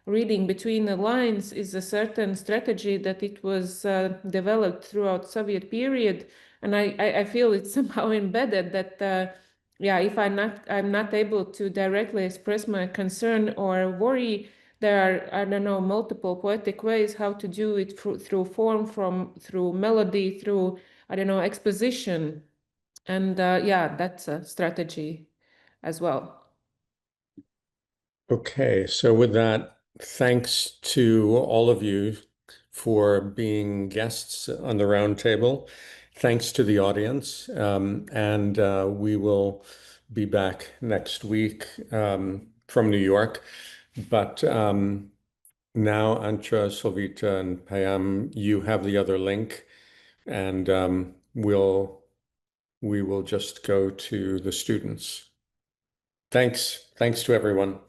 reading between the lines is a certain strategy that it was developed throughout Soviet period, and I feel it's somehow embedded that if I'm not able to directly express my concern or worry, there are, I don't know, multiple poetic ways how to do it through form, through melody, through, I don't know, exposition, and that's a strategy as well. Okay, so with that, thanks to all of you for being guests on the roundtable. Thanks to the audience, and we will be back next week from New York. But now, Antra, Solvita, and Payam, you have the other link, and we will just go to the students. Thanks to everyone.